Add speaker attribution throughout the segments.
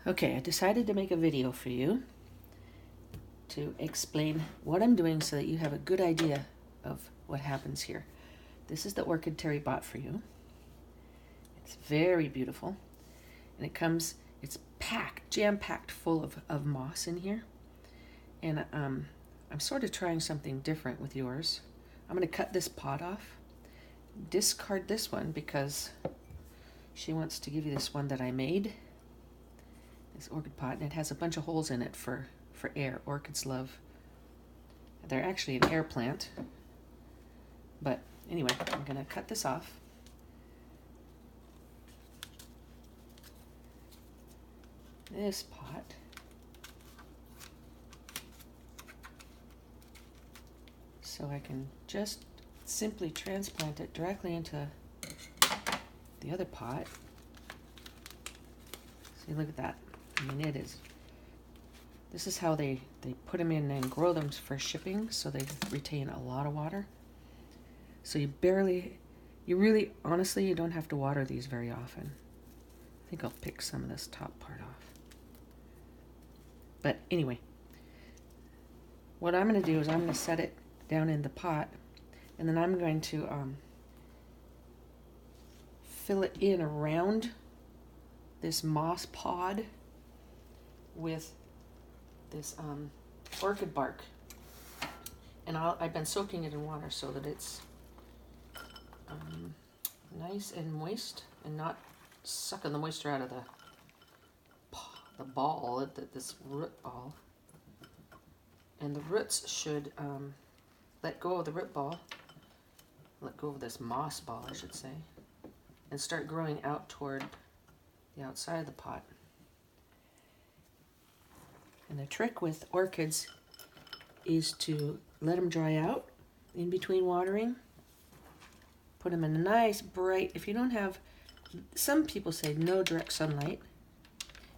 Speaker 1: Okay, I decided to make a video for you to explain what I'm doing so that you have a good idea of what happens here. This is the orchid Terry bought for you. It's very beautiful. And it's packed, jam-packed full of moss in here. And I'm sort of trying something different with yours. I'm going to cut this pot off, discard this one because she wants to give you this one that I made. This orchid pot, and it has a bunch of holes in it for air. Orchids love, they're actually an air plant. But anyway, I'm going to cut this off. This pot so I can just simply transplant it directly into the other pot. See, look at that. I mean, this is how they put them in and grow them for shipping, so they retain a lot of water. So you really, honestly, you don't have to water these very often. I think I'll pick some of this top part off. But anyway, what I'm going to do is I'm going to set it down in the pot, and then I'm going to fill it in around this moss pod with this orchid bark. And I've been soaking it in water so that it's nice and moist and not sucking the moisture out of the ball, this root ball. And the roots should let go of the root ball, let go of this moss ball, I should say, and start growing out toward the outside of the pot. And the trick with orchids is to let them dry out in between watering. Put them in a nice bright, if you don't have, some people say no direct sunlight,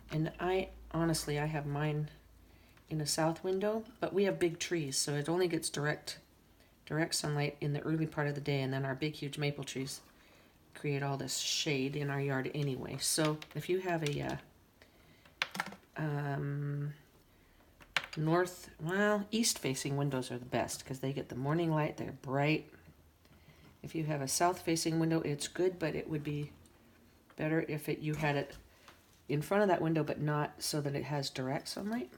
Speaker 1: and I have mine in a south window, but we have big trees, so it only gets direct sunlight in the early part of the day, and then our big huge maple trees create all this shade in our yard anyway. So if you have a east facing windows are the best because they get the morning light, they're bright. If you have a south facing window, it's good, but it would be better if you had it in front of that window, but not so that it has direct sunlight.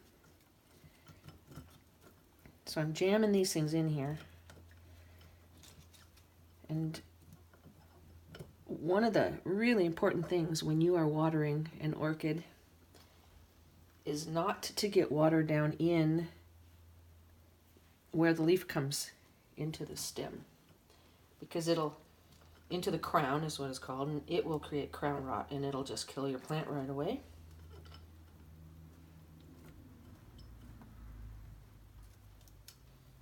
Speaker 1: So I'm jamming these things in here. And one of the really important things when you are watering an orchid is not to get water down in where the leaf comes into the stem, because into the crown is what it's called, and it will create crown rot, and it'll just kill your plant right away.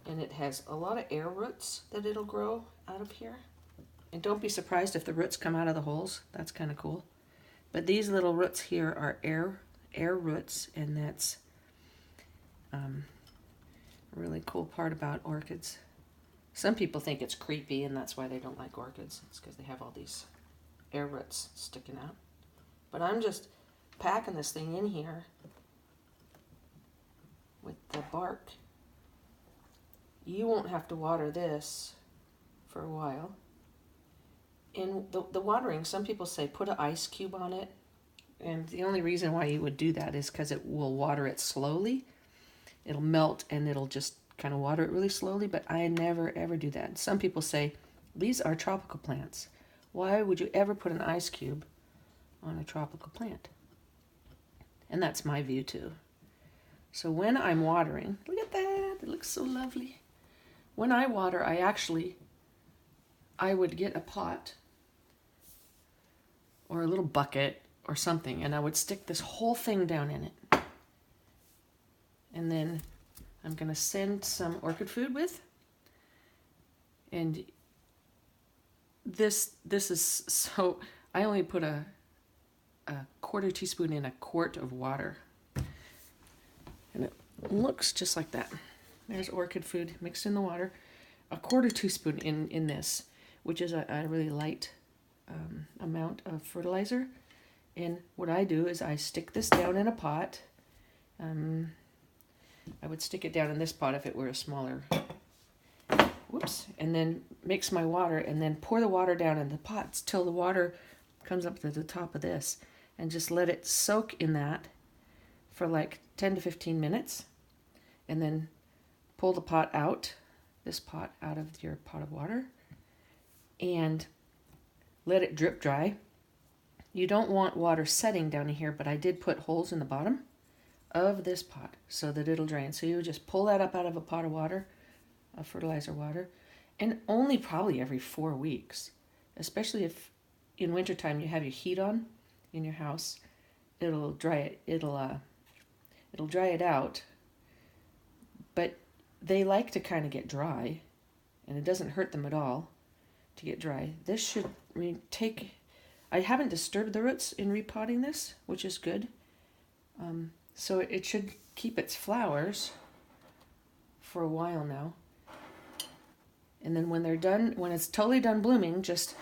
Speaker 1: And it has a lot of air roots that it'll grow out of here. And don't be surprised if the roots come out of the holes. That's kind of cool. But these little roots here are air roots, and that's a really cool part about orchids. Some people think it's creepy, and that's why they don't like orchids. It's because they have all these air roots sticking out. But I'm just packing this thing in here with the bark. You won't have to water this for a while. And the watering, some people say put an ice cube on it. And the only reason why you would do that is because it will water it slowly. It'll melt and it'll just kind of water it really slowly, but I never ever do that. Some people say, these are tropical plants. Why would you ever put an ice cube on a tropical plant? And that's my view too. So when I'm watering, look at that, it looks so lovely. When I water, I would get a pot or a little bucket or something, and I would stick this whole thing down in it. And then I'm going to send some orchid food with. And this is so, I only put a quarter teaspoon in a quart of water. And it looks just like that. There's orchid food mixed in the water. A quarter teaspoon in this, which is a really light amount of fertilizer. And what I do is I stick this down in a pot. I would stick it down in this pot if it were a smaller, whoops, and then mix my water and then pour the water down in the pots till the water comes up to the top of this, and just let it soak in that for like 10 to 15 minutes, and then pull the pot out, this pot out of your pot of water, and let it drip dry. You don't want water setting down in here, but I did put holes in the bottom of this pot so that it'll drain. So you just pull that up out of a pot of water, of fertilizer water, and only probably every 4 weeks, especially if in wintertime you have your heat on in your house. It'll dry it. It'll dry it out, but they like to kind of get dry, and it doesn't hurt them at all to get dry. This should take. I haven't disturbed the roots in repotting this, which is good. So it should keep its flowers for a while now. And then when they're done, when it's totally done blooming, just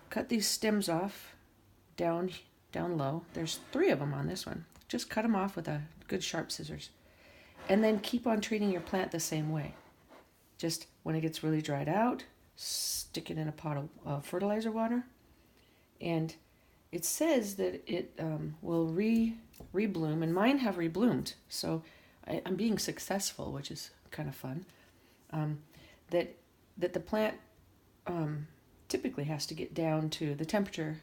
Speaker 1: cut these stems off down low. There's 3 of them on this one. Just cut them off with a good sharp scissors. And then keep on treating your plant the same way. Just when it gets really dried out, stick it in a pot of fertilizer water. And it says that it will rebloom, and mine have rebloomed. So I'm being successful, which is kind of fun. That the plant typically has to get down to the temperature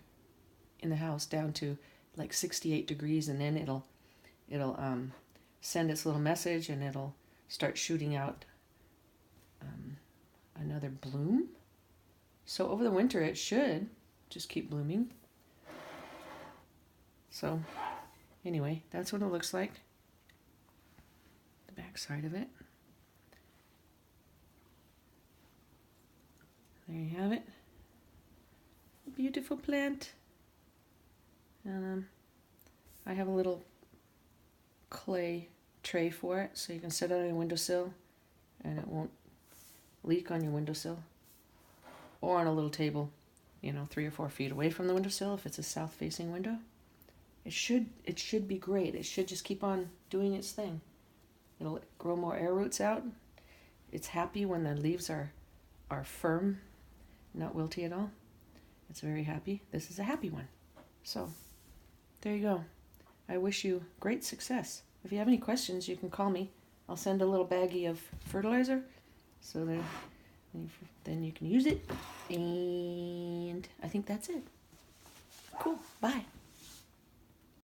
Speaker 1: in the house down to like 68 degrees, and then it'll send its little message, and it'll start shooting out another bloom. So over the winter it should just keep blooming. So anyway, that's what it looks like, the back side of it. There you have it. A beautiful plant. And I have a little clay tray for it, so you can set it on your windowsill and it won't leak on your windowsill, or on a little table, 3 or 4 feet away from the windowsill if it's a south facing window. It should be great. It should just keep on doing its thing. It'll grow more air roots out. It's happy when the leaves are firm, not wilty at all. It's very happy. This is a happy one. So there you go. I wish you great success. If you have any questions, you can call me. I'll send a little baggie of fertilizer so that then you can use it. And I think that's it. Cool. Bye.